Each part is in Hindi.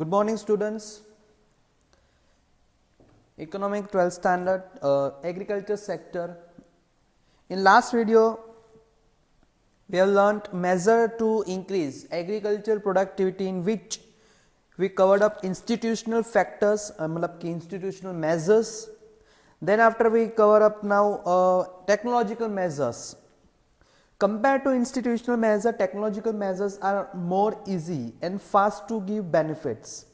Good morning, students. Economic 12th standard, agriculture sector. In last video, we have learnt measure to increase agricultural productivity, in which we covered up institutional factors, मतलब कि institutional measures. Then after we cover up now technological measures. Compared to institutional measures, technological measures are more easy and fast to give benefits.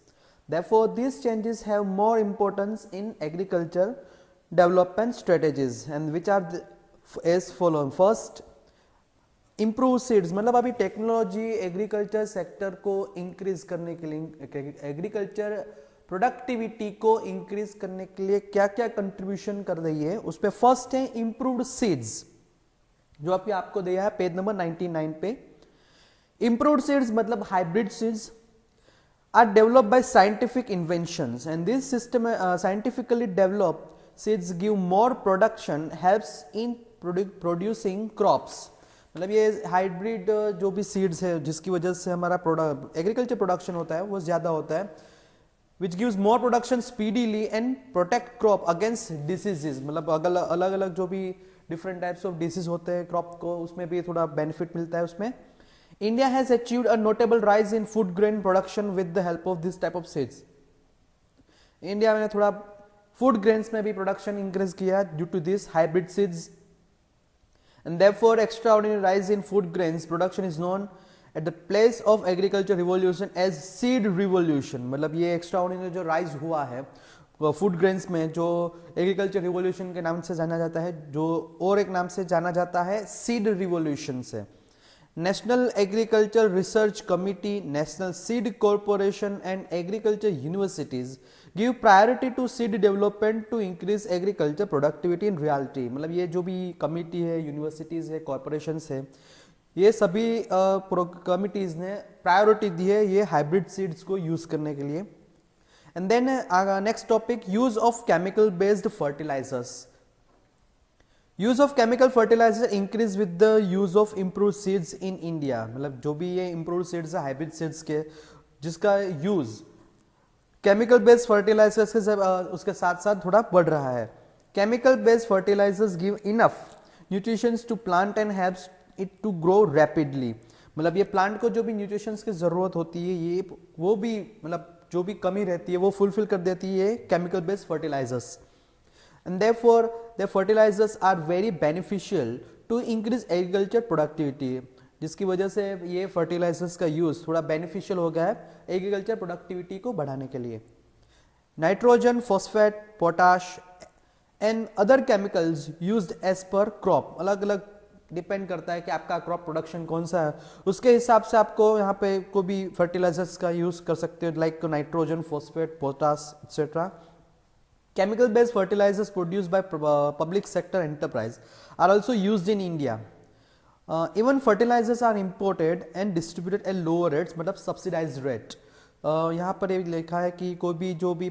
Therefore, these changes have more importance in agriculture development strategies, and which are as follows. First, improve seeds. मतलब अभी टेक्नोलॉजी एग्रीकल्चर सेक्टर को इंक्रीज करने के लिए, एग्रीकल्चर प्रोडक्टिविटी को इंक्रीज करने के लिए क्या क्या कंट्रीब्यूशन कर रही है, उस पर फर्स्ट है इम्प्रूव्ड सीड्स, जो अभी आपको दिया है पेज नंबर 99 पे. इम्प्रूव्ड सीड्स मतलब hybrid seeds are developed by scientific inventions, and this system scientifically developed seeds give more production, helps in producing crops. मतलब ये हाइब्रिड जो भी सीड्स है जिसकी वजह से हमारा एग्रीकल्चर प्रोडक्शन होता है वो ज़्यादा होता है, which gives more production speedily and protect crop against diseases. मतलब अलग अलग जो भी डिफरेंट टाइप्स ऑफ डिसीज होते हैं क्रॉप को, उसमें भी थोड़ा बेनिफिट मिलता है उसमें. India has achieved a notable rise in food grain production with the help of this type of seeds. India में थोड़ा फूड ग्रेन्स में भी प्रोडक्शन इंक्रीज किया due to this hybrid seeds, and therefore extraordinary rise in food grains production is known at the place of agriculture revolution as seed revolution. मतलब ये एक्स्ट्राऑर्डिनरी जो राइज हुआ है फूड ग्रेन्स में, जो एग्रीकल्चर रिवॉल्यूशन के नाम से जाना जाता है, जो और एक नाम से जाना जाता है सीड रिवॉल्यूशन से. National Agriculture Research Committee, National Seed Corporation and agriculture universities give priority to seed development to increase agriculture productivity in reality. मतलब ये जो भी कमिटी है, यूनिवर्सिटीज़ है, कॉरपोरेशंस है, ये सभी कमिटीज़ ने प्रायोरिटी दी है ये हाइब्रिड सीड्स को यूज़ करने के लिए. And then next topic, use of chemical based fertilisers. Use of chemical fertiliser increase with the use of improve seeds in India. मतलब जो भी ये इम्प्रूव सीड्स है हाइब्रिड सीड्स के, जिसका यूज केमिकल बेस्ड फर्टिलाइजर्स के उसके साथ साथ थोड़ा बढ़ रहा है. Chemical based fertilisers give enough nutritions to plant and helps it to grow rapidly. मतलब ये प्लांट को जो भी न्यूट्रिशंस की जरूरत होती है, ये वो भी मतलब जो भी कमी रहती है वो फुलफिल कर देती है chemical based fertilisers. And therefore the fertilizers are very beneficial to increase agriculture productivity, जिसकी वजह से ये fertilizers का यूज थोड़ा beneficial हो गया है एग्रीकल्चर प्रोडक्टिविटी को बढ़ाने के लिए. Nitrogen, phosphate, potash and other chemicals used as per crop. अलग अलग डिपेंड करता है कि आपका क्रॉप प्रोडक्शन कौन सा है, उसके हिसाब से आपको यहाँ पे कोई भी फर्टिलाइजर्स का यूज कर सकते हो, like nitrogen, phosphate, potash etcetera. Chemical based fertilizers produced by public sector enterprise are also used in India. Even fertilizers are imported and distributed at lower rates, मतलब subsidized rate. यहाँ पर ये लिखा है कि कोई भी जो भी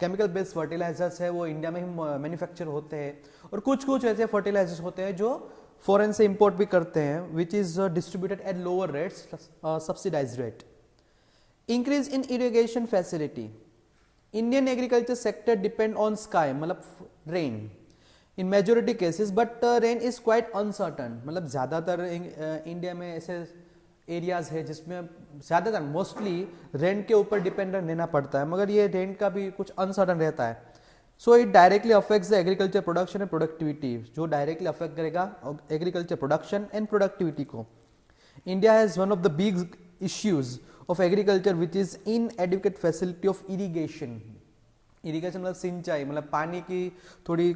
chemical based fertilizers है वो इंडिया में ही मैन्युफैक्चर होते हैं, और कुछ ऐसे fertilizers होते हैं जो फॉरेन से इंपोर्ट भी करते हैं, which is distributed at lower rates, subsidized rate. Increase in irrigation facility. Indian agriculture sector depend on sky, मतलब rain in majority cases, but rain is quite uncertain. मतलब ज़्यादातर इंडिया में ऐसे एरियाज है जिसमें ज़्यादातर मोस्टली रेन के ऊपर डिपेंडेंट रहना पड़ता है, मगर ये रेन का भी कुछ अनसर्टन रहता है. So it directly affects the agriculture production and productivity, जो डायरेक्टली अफेक्ट करेगा एग्रीकल्चर प्रोडक्शन एंड प्रोडक्टिविटी को. India has one of the big issues of agriculture which is inadequate facility of irrigation. irrigation मतलब सिंचाई, मतलब पानी की थोड़ी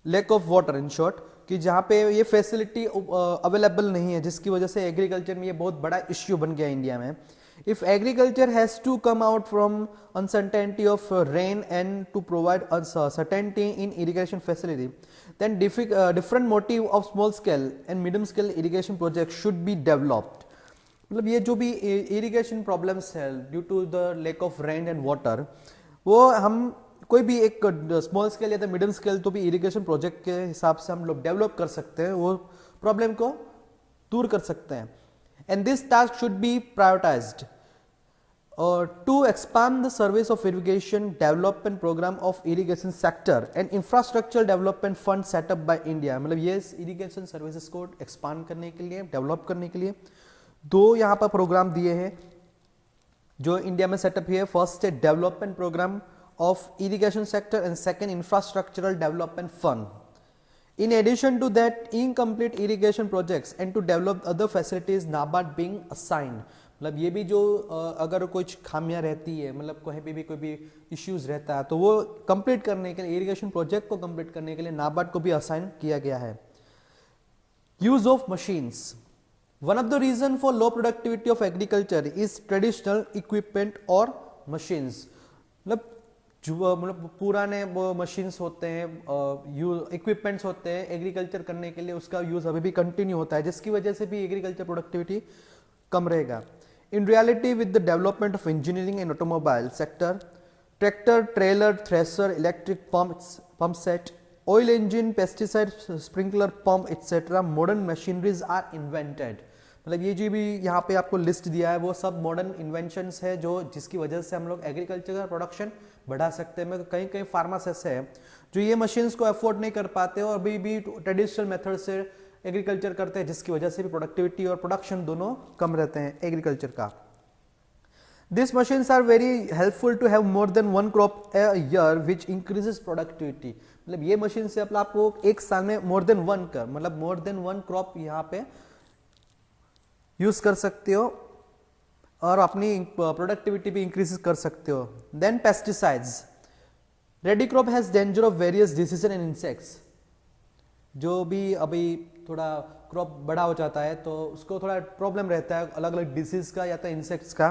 lack of water in short, कि जहाँ पे ये फैसिलिटी अवेलेबल नहीं है, जिसकी वजह से एग्रीकल्चर में ये बहुत बड़ा इश्यू बन गया इंडिया में. If agriculture has to come out from uncertainty of rain and to provide certainty in irrigation facility, then different motive of small scale and medium scale irrigation projects should be developed. मतलब ये जो भी इरिगेशन प्रॉब्लम्स है due to the lack of rain and water, वो हम कोई भी एक स्मॉल स्केल या तो मिडियम स्केल तो भी इरिगेशन प्रोजेक्ट के हिसाब से हम लोग डेवलप कर सकते हैं, वो प्रॉब्लम को दूर कर सकते हैं. And this task should be prioritised. To expand the service of irrigation development program of irrigation sector and infrastructure development fund set up by India, मतलब ये irrigation services को expand करने के लिए, develop करने के लिए दो यहाँ पर प्रोग्राम दिए हैं जो इंडिया में सेटअप है. फर्स्ट है development programme of irrigation sector and second infrastructural development fund. In addition to that, incomplete irrigation projects and to develop other facilities, NABARD being assigned. मतलब ये भी जो अगर कुछ खामियां रहती है, मतलब कहीं पे भी कोई भी इश्यूज रहता है तो वो कंप्लीट करने के लिए, इरिगेशन प्रोजेक्ट को कंप्लीट करने के लिए नाबार्ड को भी असाइन किया गया है. Use of machines. One of the reason for low productivity of agriculture is traditional equipment और मशीन्स. मतलब पुराने वो मशीन्स होते हैं, इक्विपमेंट्स होते हैं एग्रीकल्चर करने के लिए, उसका यूज अभी भी कंटिन्यू होता है जिसकी वजह से भी एग्रीकल्चर प्रोडक्टिविटी कम रहेगा. In reality with the development of engineering and automobile sector, tractor, trailer, thresher, electric pump set, oil engine, pesticide, sprinkler pump etcetera, modern machineries are invented. मतलब ये जो भी यहाँ पे आपको लिस्ट दिया है वो सब मॉडर्न इन्वेंशंस है जो जिसकी वजह से हम लोग एग्रीकल्चर का प्रोडक्शन बढ़ा सकते हैं. कहीं कहीं फार्मर्स ऐसे हैं जो ये मशीन्स को अफोर्ड नहीं कर पाते और अभी भी ट्रेडिशनल मेथड से एग्रीकल्चर करते हैं जिसकी वजह से भी प्रोडक्टिविटी और प्रोडक्शन दोनों कम रहते हैं एग्रीकल्चर का. This machines are very helpful to have more than one crop a year which increases productivity. मतलब ये मशीन से आपको एक साल में मोर देन वन क्रॉप यहाँ पे यूज कर सकते हो और अपनी प्रोडक्टिविटी भी इंक्रीज कर सकते हो. Then pesticides. Ready crop has danger of various disease and insects. जो भी अभी थोड़ा क्रॉप बड़ा हो जाता है तो उसको थोड़ा प्रॉब्लम रहता है अलग अलग डिसीज का या तो इंसेक्ट्स का.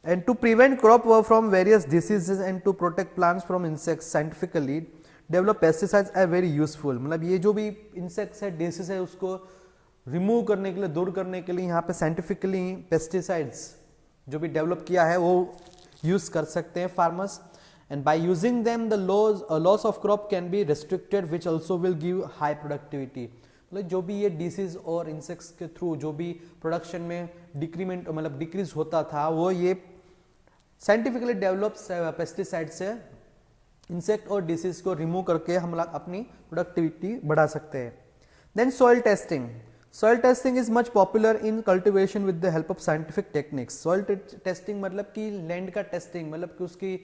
And to prevent crop from various diseases and to protect plants from insects scientifically develop pesticides are very useful. मतलब ये जो भी इंसेक्ट्स है, डिसीज है, उसको रिमूव करने के लिए, दूर करने के लिए यहाँ पे साइंटिफिकली पेस्टिसाइड्स जो भी डेवलप किया है वो यूज कर सकते हैं farmers. And by using them the loss of crop can be restricted which also will give high productivity. मतलब जो भी ये डिसीज और इंसेक्ट्स के थ्रू जो भी प्रोडक्शन में डिक्रीमेंट मतलब डिक्रीज होता था वो ये साइंटिफिकली डेवलप पेस्टिसाइड से इंसेक्ट और डिसीज को रिमूव करके हम लोग अपनी प्रोडक्टिविटी बढ़ा सकते हैं. Then soil testing. Soil testing is much popular in cultivation with the help of scientific techniques. Soil testing मतलब कि लैंड का टेस्टिंग, मतलब कि उसकी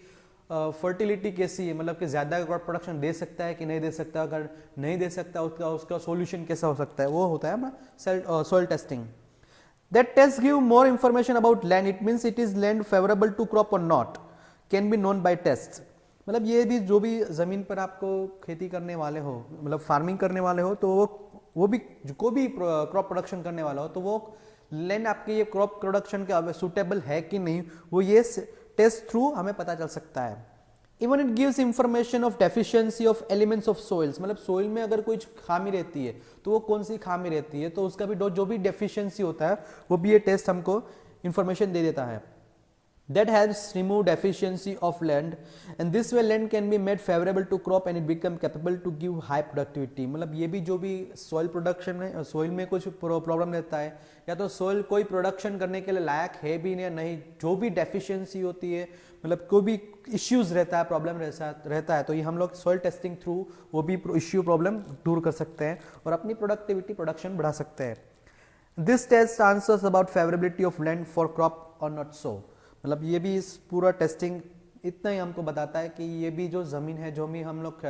फर्टिलिटी कैसी है, मतलब कि ज़्यादा प्रोडक्शन दे सकता है कि नहीं दे सकता, अगर नहीं दे सकता उसका सॉल्यूशन कैसा हो सकता है, वो होता है soil testing. That test give more information about land. It means it is land favorable to crop or not. Can be known by tests. मतलब ये भी जो भी ज़मीन पर आपको खेती करने वाले हो, मतलब फार्मिंग करने वाले हो, तो वो भी को भी क्रॉप प्रोडक्शन करने वाला हो तो वो लैंड आपके ये क्रॉप प्रोडक्शन के सुटेबल है कि नहीं वो ये टेस्ट थ्रू हमें पता चल सकता है. Even it gives information of deficiency of elements of soils. मतलब सोइल में अगर कोई खामी रहती है तो वो कौन सी खामी रहती है तो उसका भी जो भी डेफिशिएंसी होता है वो भी ये टेस्ट हमको इंफॉर्मेशन दे देता है. That helps remove deficiency of land and this way land can be made favorable to crop and it become capable to give high productivity. मतलब ये भी जो भी soil production में soil में कुछ प्रॉब्लम रहता है या तो soil कोई प्रोडक्शन करने के लिए लायक है भी नहीं, जो भी डेफिशिएंसी होती है, मतलब कोई भी इश्यूज रहता है, प्रॉब्लम रहता है तो ये हम लोग soil testing थ्रू वो भी इश्यू प्रॉब्लम दूर कर सकते हैं और अपनी प्रोडक्टिविटी प्रोडक्शन बढ़ा सकते हैं. This test answers about favorability of land for crop or not so. मतलब ये भी इस पूरा टेस्टिंग इतना ही हमको बताता है कि ये भी जो ज़मीन है जो भी हम लोग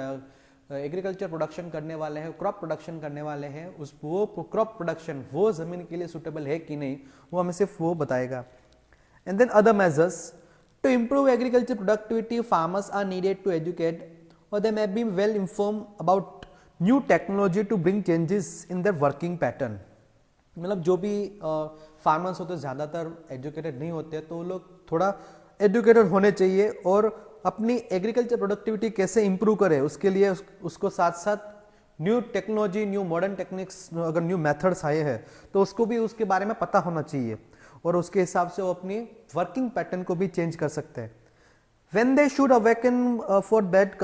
एग्रीकल्चर प्रोडक्शन करने वाले हैं, क्रॉप प्रोडक्शन करने वाले हैं, उस वो क्रॉप प्रोडक्शन वो ज़मीन के लिए सूटेबल है कि नहीं वो हमें सिर्फ वो बताएगा. And then other measures to improve agriculture productivity. Farmers are needed to educate or they may be well inform about new technology to bring changes in their working pattern. मतलब जो भी फार्मर्स होते ज़्यादातर एजुकेटेड नहीं होते तो वो लोग थोड़ा एजुकेटेड होने चाहिए और अपनी एग्रीकल्चर प्रोडक्टिविटी कैसे इंप्रूव करें उसके लिए उसको साथ साथ new technology, new modern techniques, अगर न्यू मेथड्स आए हैं तो उसको भी उसके बारे में पता होना चाहिए और उसके हिसाब से वो अपनी वर्किंग पैटर्न को भी चेंज कर सकते हैं. When they should awaken for that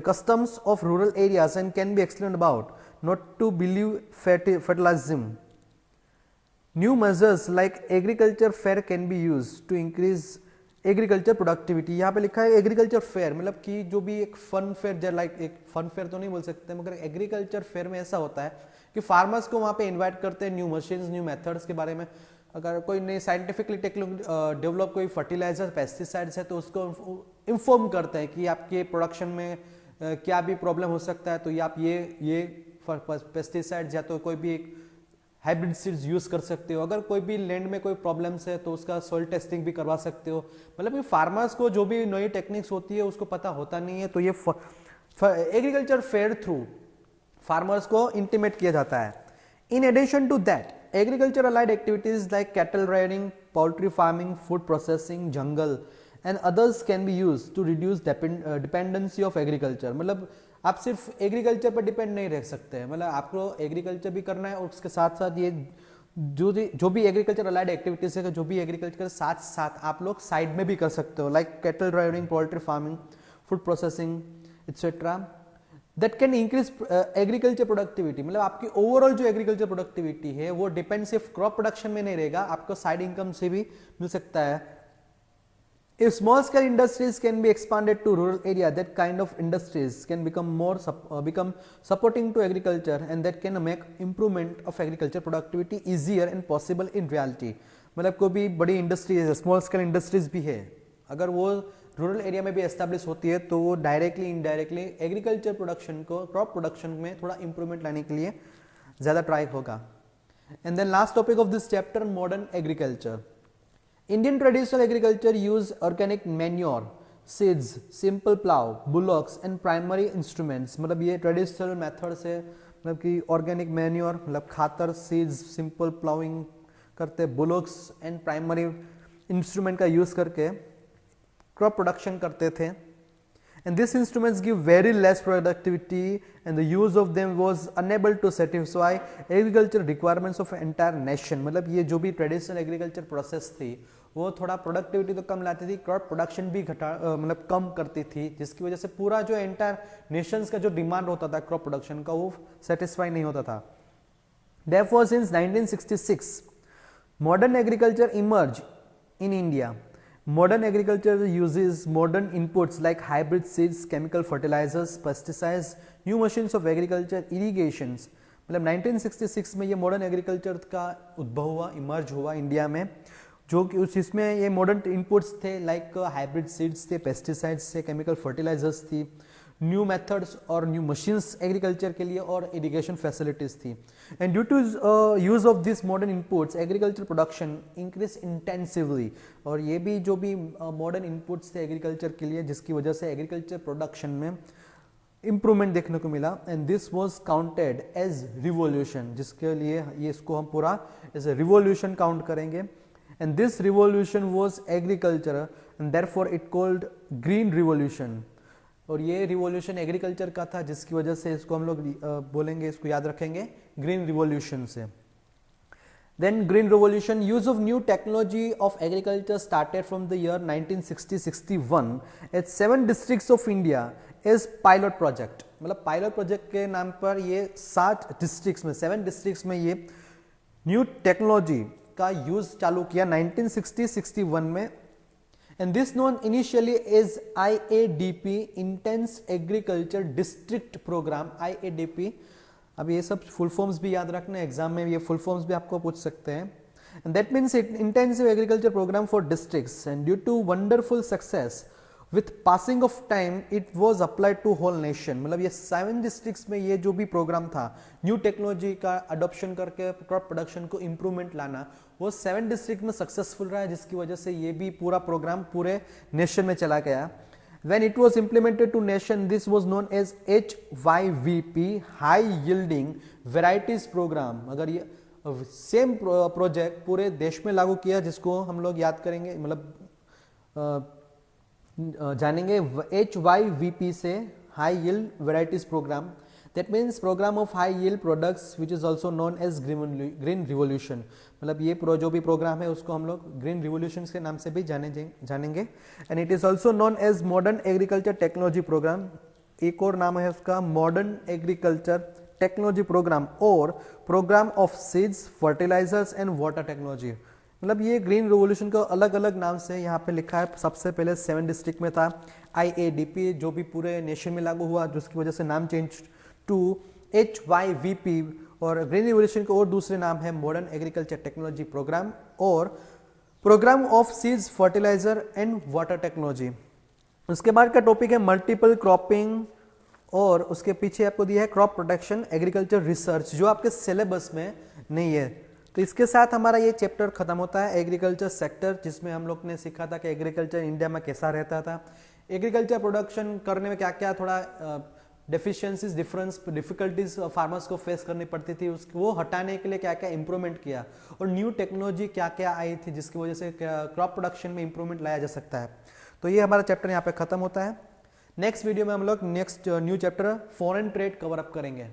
customs of rural areas and can be explained about not to believe fatalism. New measures like agriculture fair can be use to increase agriculture productivity. यहाँ पे लिखा है एग्रीकल्चर फेयर, मतलब कि जो भी एक फन फेयर, लाइक एक फन फेयर तो नहीं बोल सकते, मगर एग्रीकल्चर फेयर में ऐसा होता है कि फार्मर्स को वहाँ पे इनवाइट करते हैं न्यू मशीन्स, न्यू मेथड्स के बारे में। अगर कोई नई साइंटिफिकली डेवलप कोई फर्टिलाइजर, पेस्टिसाइड्स है तो उसको इन्फॉर्म करते हैं कि आपके प्रोडक्शन में क्या भी प्रॉब्लम हो सकता है, तो ये आप ये पेस्टिसाइड्स या तो कोई भी एक हाइब्रिड सीड्स यूज कर सकते हो। अगर कोई भी लैंड में कोई प्रॉब्लम्स है तो उसका सॉइल टेस्टिंग भी करवा सकते हो। मतलब कि फार्मर्स को जो भी नई टेक्निक्स होती है उसको पता होता नहीं है, तो ये एग्रीकल्चर फेयर थ्रू फार्मर्स को इंटीमेट किया जाता है। In addition to that, agriculture allied activities like cattle riding, poultry farming, food processing, jungle and others can be use to reduce dependency of agriculture. मतलब आप सिर्फ एग्रीकल्चर पर डिपेंड नहीं रह सकते हैं, मतलब आपको एग्रीकल्चर भी करना है और उसके साथ साथ ये जो भी एग्रीकल्चर अलाइड एक्टिविटीज है, जो भी एग्रीकल्चर साथ साथ आप लोग साइड में भी कर सकते हो, like cattle riding, poultry farming, food processing etcetera, that can increase agriculture productivity. मतलब आपकी ओवरऑल जो एग्रीकल्चर प्रोडक्टिविटी है वो डिपेंड सिर्फ क्रॉप प्रोडक्शन में नहीं रहेगा, आपको साइड इनकम से भी मिल सकता है। If small scale industries can be expanded to rural area, that kind of industries can become become supporting to agriculture, and that can make improvement of agriculture productivity easier and possible in reality। मतलब कोई भी बड़ी इंडस्ट्री है, स्मॉल स्केल इंडस्ट्रीज भी है, अगर वो रूरल एरिया में भी एस्टेब्लिश होती है तो वो डायरेक्टली इनडायरेक्टली एग्रीकल्चर प्रोडक्शन को, क्रॉप प्रोडक्शन में थोड़ा इंप्रूवमेंट लाने के लिए ज़्यादा ट्राई होगा। And then last topic of this chapter, modern agriculture. Indian traditional agriculture use organic manure, seeds, simple plow, bullocks and primary instruments। मतलब ये ट्रेडिशनल मेथड्स है, मतलब कि ऑर्गेनिक मैन्योर मतलब खातर, सीड्स, सिंपल प्लाउइंग करते, बुलॉक्स एंड प्राइमरी इंस्ट्रूमेंट का यूज करके क्रॉप प्रोडक्शन करते थे। And these instruments give very less productivity and the use of them was unable to satisfy agricultural requirements of entire nation। मतलब ये जो भी ट्रेडिशनल एग्रीकल्चर प्रोसेस थी वो थोड़ा प्रोडक्टिविटी तो कम लाती थी, क्रॉप प्रोडक्शन भी मतलब कम करती थी, जिसकी वजह से पूरा जो एंटायर नेशंस का जो डिमांड होता था क्रॉप प्रोडक्शन का वो सेटिस्फाई नहीं होता था। Therefore, since 1966, modern agriculture emerged in India। Modern agriculture uses modern inputs like hybrid seeds, chemical fertilizers, pesticides, new machines of agriculture, irrigations। मतलब 1966 में ये मॉडर्न एग्रीकल्चर का उद्भव हुआ, इमर्ज हुआ इंडिया में, जो कि उस इसमें ये मॉडर्न इनपुट्स थे लाइक हाइब्रिड सीड्स थे, पेस्टिसाइड्स थे, केमिकल फर्टिलाइजर्स थी, न्यू मेथड्स और न्यू मशीन्स एग्रीकल्चर के लिए और इरिगेशन फैसिलिटीज थी। And due to use of this modern inputs agriculture production increase intensively. और ये भी जो भी मॉडर्न इनपुट्स थे एग्रीकल्चर के लिए, जिसकी वजह से एग्रीकल्चर प्रोडक्शन में इंप्रूवमेंट देखने को मिला। And this was counted as revolution, जिसके लिए ये इसको हम पूरा एज ए रिवॉल्यूशन काउंट करेंगे। And this revolution was agriculture and therefore it called green revolution. और ये रिवॉल्यूशन एग्रीकल्चर का था, जिसकी वजह से इसको हम लोग बोलेंगे, इसको याद रखेंगे ग्रीन रिवॉल्यूशन से। Then green revolution, use of new technology of agriculture started from the year 1960-61 at 7 districts of India as pilot project. मतलब पायलट प्रोजेक्ट के नाम पर ये 7 डिस्ट्रिक्ट्स में, 7 डिस्ट्रिक्ट्स में ये न्यू टेक्नोलॉजी का यूज चालू किया 1960-61 में। And this known initially as IADP, Intense Agriculture District Program, IADP। अब ये सब फुल फॉर्म्स भी याद रखना, एग्जाम में ये फुल फॉर्म्स भी आपको पूछ सकते हैं। And that means it intensive agriculture program for districts, and due to wonderful success with passing of time it was applied to whole nation। मतलब ये 7 डिस्ट्रिक्ट्स में ये जो भी प्रोग्राम था न्यू टेक्नोलॉजी का अडॉप्शन करके क्रॉप प्रोडक्शन को इंप्रूवमेंट लाना, वो 7 डिस्ट्रिक्ट में सक्सेसफुल रहा है, जिसकी वजह से ये भी पूरा प्रोग्राम पूरे नेशन में चला गया। When it was implemented to nation, this was known as HYVP, High Yielding Varieties Program। अगर ये सेम प्रोजेक्ट पूरे देश में लागू किया, जिसको हम लोग याद करेंगे, मतलब जानेंगे HYVP से, high yield varieties programme. That means programme of high yield products which is also known as green revolution. मतलब ये जो भी प्रोग्राम है उसको हम लोग ग्रीन रिवॉल्यूशन के नाम से भी जानेंगे। And it is also known as modern agriculture technology programme. एक और नाम है उसका मॉडर्न एग्रीकल्चर टेक्नोलॉजी प्रोग्राम और programme of seeds fertilisers and water technology. मतलब ये ग्रीन रिवोल्यूशन का अलग अलग नाम से यहाँ पे लिखा है। सबसे पहले 7 डिस्ट्रिक्ट में था IADP जो भी पूरे नेशन में लागू हुआ, जिसकी वजह से नाम चेंज टू HYVP, और ग्रीन रिवोल्यूशन का और दूसरे नाम है मॉडर्न एग्रीकल्चर टेक्नोलॉजी प्रोग्राम और programme of seeds fertiliser and water technology. उसके बाद का टॉपिक है मल्टीपल क्रॉपिंग, और उसके पीछे आपको दिया है क्रॉप प्रोटेक्शन एग्रीकल्चर रिसर्च, जो आपके सिलेबस में नहीं है। तो इसके साथ हमारा ये चैप्टर खत्म होता है एग्रीकल्चर सेक्टर, जिसमें हम लोग ने सीखा था कि एग्रीकल्चर इंडिया में कैसा रहता था, एग्रीकल्चर प्रोडक्शन करने में क्या क्या थोड़ा डेफिशिएंसीज डिफिकल्टीज फार्मर्स को फेस करनी पड़ती थी, वो हटाने के लिए क्या क्या इंप्रूवमेंट किया, और न्यू टेक्नोलॉजी क्या क्या आई थी जिसकी वजह से क्रॉप प्रोडक्शन में इंप्रूवमेंट लाया जा सकता है। तो ये हमारा चैप्टर यहाँ पे खत्म होता है। नेक्स्ट वीडियो में हम लोग next new chapter foreign trade cover up करेंगे।